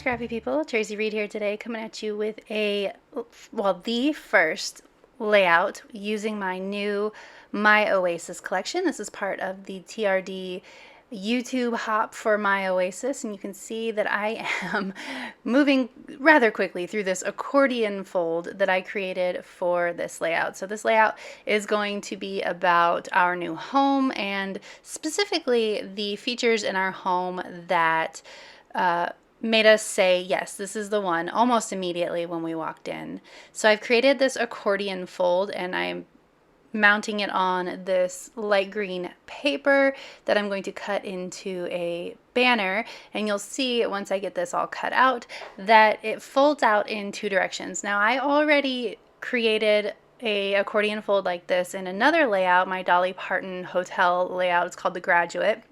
scrappy people. Traci Reed here today, coming at you with the first layout using my new My Oasis collection. This is part of the TRD YouTube Hop for My Oasis, and you can see that I am moving rather quickly through this accordion fold that I created for this layout. So this layout is going to be about our new home and specifically the features in our home that made us say, yes, this is the one almost immediately when we walked in. So I've created this accordion fold and I'm mounting it on this light green paper that I'm going to cut into a banner, and you'll see once I get this all cut out that it folds out in two directions. Now I already created a accordion fold like this in another layout, my Dolly Parton hotel layout. It's called The Graduate.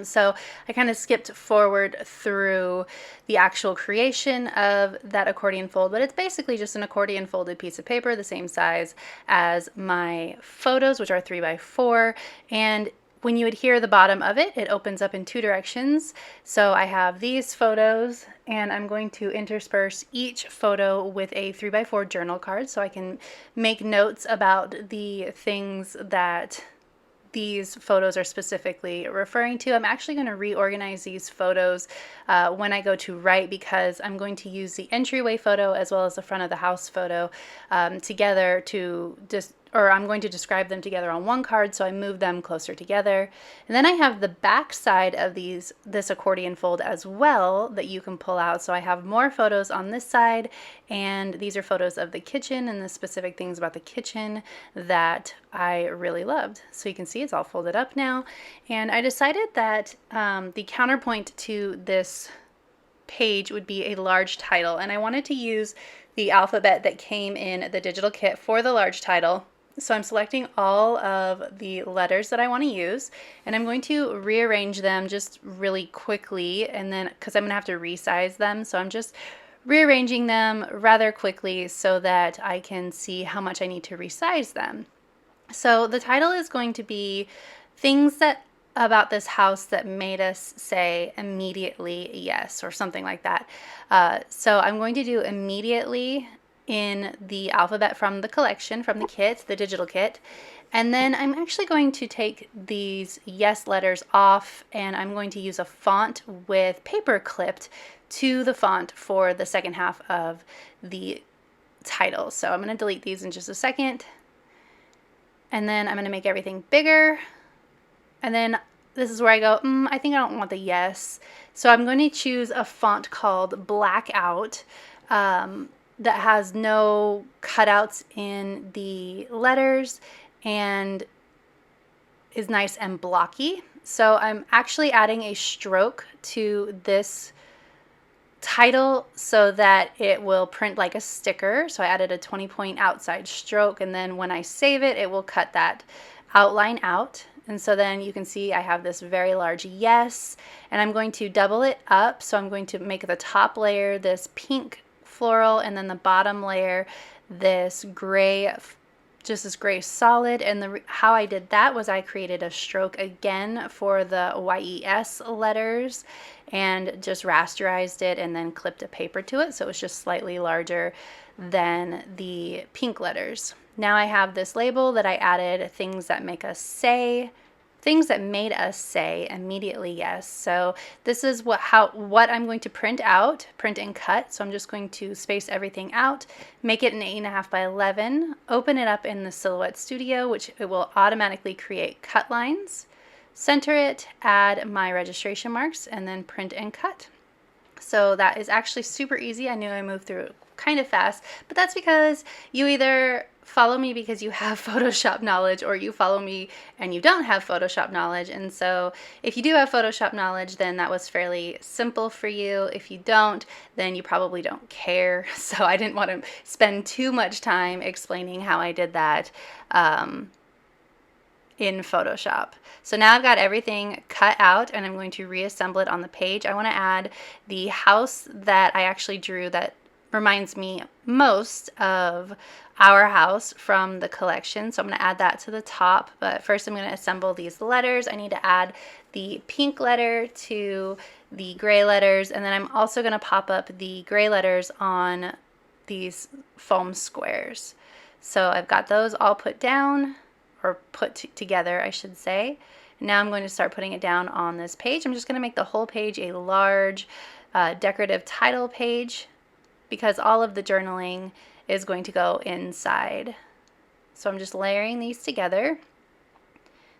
So I kind of skipped forward through the actual creation of that accordion fold, but it's basically just an accordion folded piece of paper the same size as my photos, which are 3x4. And when you adhere the bottom of it, it opens up in two directions. So I have these photos and I'm going to intersperse each photo with a 3x4 journal card so I can make notes about the things that these photos are specifically referring to. I'm actually going to reorganize these photos when I go to write, because I'm going to use the entryway photo as well as the front of the house photo together I'm going to describe them together on one card, so I move them closer together. And then I have the back side of this accordion fold as well that you can pull out. So I have more photos on this side, and these are photos of the kitchen and the specific things about the kitchen that I really loved. So you can see it's all folded up now. And I decided that the counterpoint to this page would be a large title, and I wanted to use the alphabet that came in the digital kit for the large title. So I'm selecting all of the letters that I want to use, and I'm going to rearrange them just really quickly, and then because I'm going to have to resize them, so I'm just rearranging them rather quickly so that I can see how much I need to resize them. So the title is going to be things that about this house that made us say immediately yes, or something like that. So I'm going to do immediately in the alphabet from the collection, from the kit, the digital kit. And then I'm actually going to take these yes letters off, and I'm going to use a font with paper clipped to the font for the second half of the title. So I'm going to delete these in just a second. And then I'm going to make everything bigger. And then this is where I go, I think I don't want the yes. So I'm going to choose a font called Blackout that has no cutouts in the letters and is nice and blocky. So I'm actually adding a stroke to this title so that it will print like a sticker. So I added a 20-point outside stroke, and then when I save it, it will cut that outline out. And so then you can see I have this very large yes, and I'm going to double it up. So I'm going to make the top layer this pink floral, and then the bottom layer this gray, just this gray solid. And how I did that was I created a stroke again for the YES letters and just rasterized it and then clipped a paper to it, so it was just slightly larger than the pink letters. Now I have this label that I added, things that made us say immediately yes. So this is what I'm going to print and cut. So I'm just going to space everything out, make it an 8.5 by 11, open it up in the Silhouette Studio, which it will automatically create cut lines, center it, add my registration marks, and then print and cut. So that is actually super easy. I knew I moved through it kind of fast, but that's because you either follow me because you have Photoshop knowledge, or you follow me and you don't have Photoshop knowledge. And so if you do have Photoshop knowledge, then that was fairly simple for you. If you don't, then you probably don't care. So I didn't want to spend too much time explaining how I did that in Photoshop. So now I've got everything cut out, and I'm going to reassemble it on the page. I want to add the house that I actually drew that reminds me most of our house from the collection. So I'm going to add that to the top, but first I'm going to assemble these letters. I need to add the pink letter to the gray letters, and then I'm also going to pop up the gray letters on these foam squares. So I've got those all put down, or put together, I should say. Now I'm going to start putting it down on this page. I'm just going to make the whole page a large decorative title page because all of the journaling is going to go inside. So I'm just layering these together.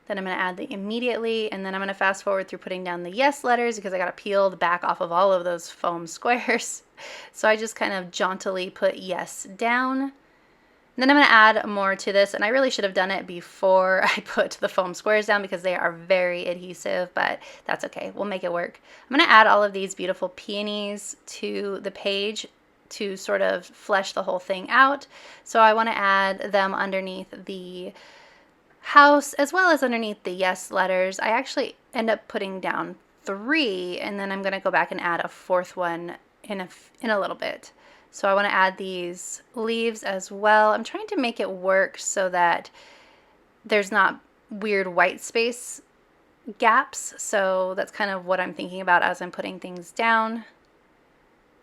Then I'm going to add the immediately, and then I'm going to fast forward through putting down the yes letters because I got to peel the back off of all of those foam squares. So I just kind of jauntily put yes down. And then I'm going to add more to this, and I really should have done it before I put the foam squares down because they are very adhesive, but that's okay. We'll make it work. I'm going to add all of these beautiful peonies to the page to sort of flesh the whole thing out. So I want to add them underneath the house as well as underneath the yes letters. I actually end up putting down 3, and then I'm going to go back and add a 4th one in a little bit. So I want to add these leaves as well. I'm trying to make it work so that there's not weird white space gaps. So that's kind of what I'm thinking about as I'm putting things down.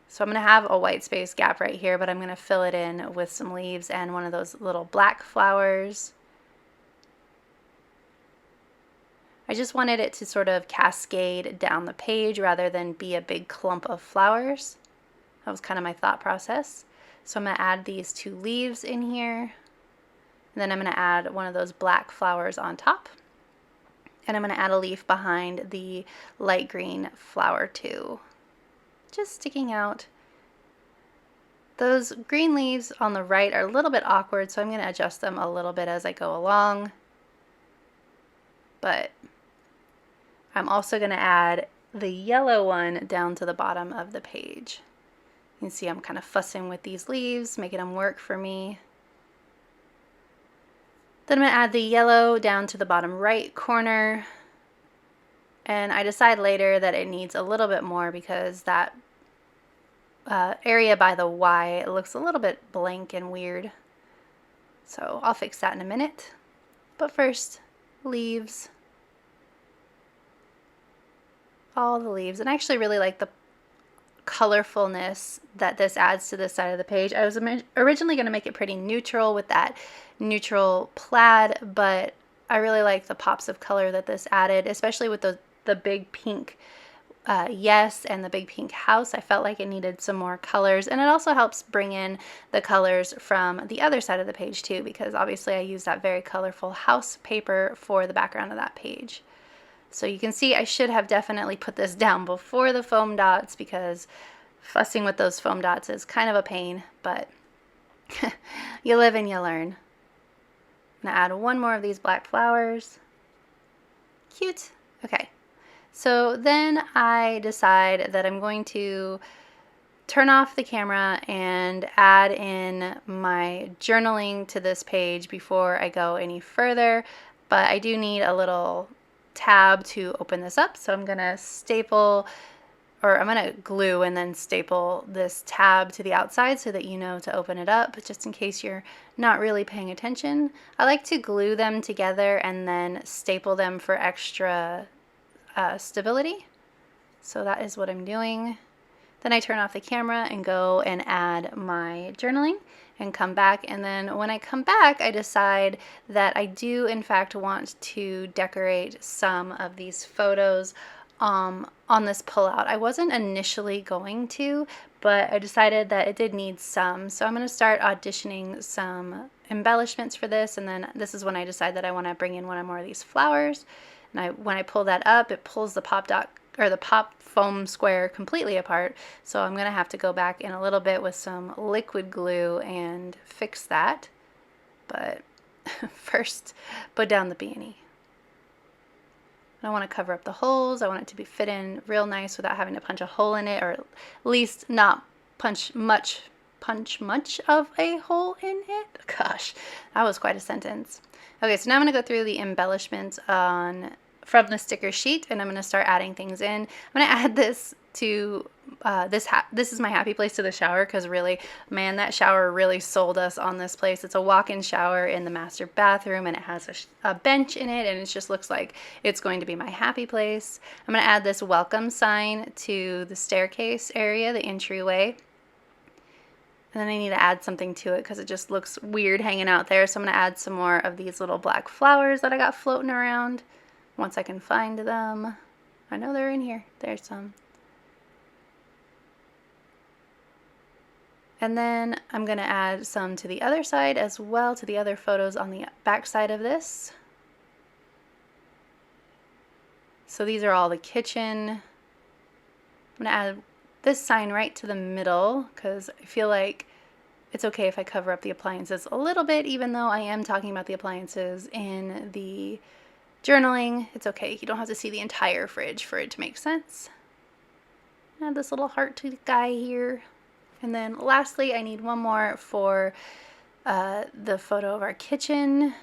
So I'm going to have a white space gap right here, but I'm going to fill it in with some leaves and one of those little black flowers. I just wanted it to sort of cascade down the page rather than be a big clump of flowers. That was kind of my thought process. So I'm going to add these 2 leaves in here. And then I'm going to add one of those black flowers on top. And I'm going to add a leaf behind the light green flower too. Just sticking out. Those green leaves on the right are a little bit awkward, so I'm going to adjust them a little bit as I go along. But I'm also going to add the yellow one down to the bottom of the page. You can see I'm kind of fussing with these leaves, making them work for me. Then I'm going to add the yellow down to the bottom right corner. And I decide later that it needs a little bit more because that area by the Y looks a little bit blank and weird. So I'll fix that in a minute. But first, leaves. All the leaves. And I actually really like the colorfulness that this adds to this side of the page. I was originally going to make it pretty neutral with that neutral plaid, but I really like the pops of color that this added, especially with the big pink yes and the big pink house. I felt like it needed some more colors, and it also helps bring in the colors from the other side of the page too, because obviously I use that very colorful house paper for the background of that page. So you can see I should have definitely put this down before the foam dots because fussing with those foam dots is kind of a pain, but you live and you learn. I'm going to add one more of these black flowers. Cute. Okay. So then I decide that I'm going to turn off the camera and add in my journaling to this page before I go any further, but I do need a little tab to open this up, so I'm gonna staple, or I'm gonna glue and then staple this tab to the outside so that you know to open it up, just in case you're not really paying attention. I like to glue them together and then staple them for extra stability. So that is what I'm doing. Then I turn off the camera and go and add my journaling and come back. And then when I come back, I decide that I do in fact want to decorate some of these photos on this pullout. I wasn't initially going to, but I decided that it did need some. So I'm going to start auditioning some embellishments for this. And then this is when I decide that I want to bring in one or more of these flowers. And when I pull that up, it pulls the pop foam square completely apart. So I'm going to have to go back in a little bit with some liquid glue and fix that. But first, put down the peony. I want to cover up the holes. I want it to be fit in real nice without having to punch a hole in it, or at least not punch much of a hole in it. Gosh, that was quite a sentence. Okay, so now I'm going to go through the embellishments from the sticker sheet, and I'm going to start adding things in. I'm going to add this to this is my happy place to the shower, because really, man, that shower really sold us on this place. It's a walk-in shower in the master bathroom, and it has a bench in it, and it just looks like it's going to be my happy place. I'm going to add this welcome sign to the staircase area, the entryway. And then I need to add something to it because it just looks weird hanging out there. So I'm going to add some more of these little black flowers that I got floating around once I can find them. I know they're in here. There's some. And then I'm going to add some to the other side as well, to the other photos on the back side of this. So these are all the kitchen. I'm going to add this sign right to the middle because I feel like it's okay if I cover up the appliances a little bit, even though I am talking about the appliances in the journaling. It's okay. You don't have to see the entire fridge for it to make sense. Add this little heart guy here. And then lastly, I need one more for the photo of our kitchen,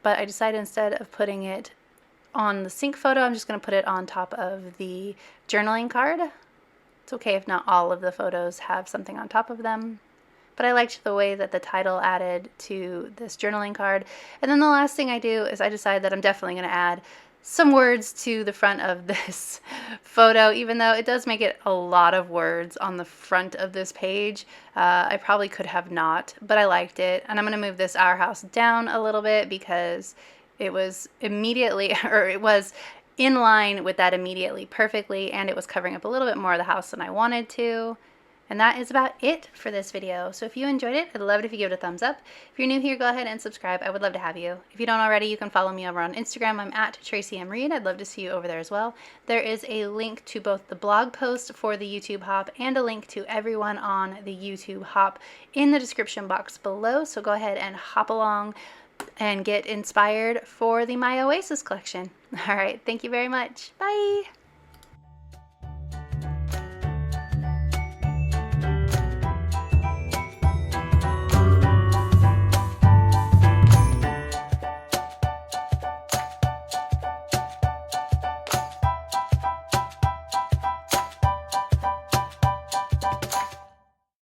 but I decided instead of putting it on the sink photo, I'm just going to put it on top of the journaling card. It's okay if not all of the photos have something on top of them, but I liked the way that the title added to this journaling card. And then the last thing I do is I decide that I'm definitely going to add some words to the front of this photo, even though it does make it a lot of words on the front of this page. I probably could have not, but I liked it. And I'm going to move this Our House down a little bit because it was immediately, or it was in line with that immediately perfectly, and it was covering up a little bit more of the house than I wanted to. And that is about it for this video. So if you enjoyed it, I'd love it if you give it a thumbs up. If you're new here, go ahead and subscribe. I would love to have you. If you don't already, you can follow me over on Instagram. I'm at Traci M. Reed. I'd love to see you over there as well. There is a link to both the blog post for the YouTube Hop and a link to everyone on the YouTube Hop in the description box below. So go ahead and hop along and get inspired for the My Oasis collection. All right, thank you very much. Bye.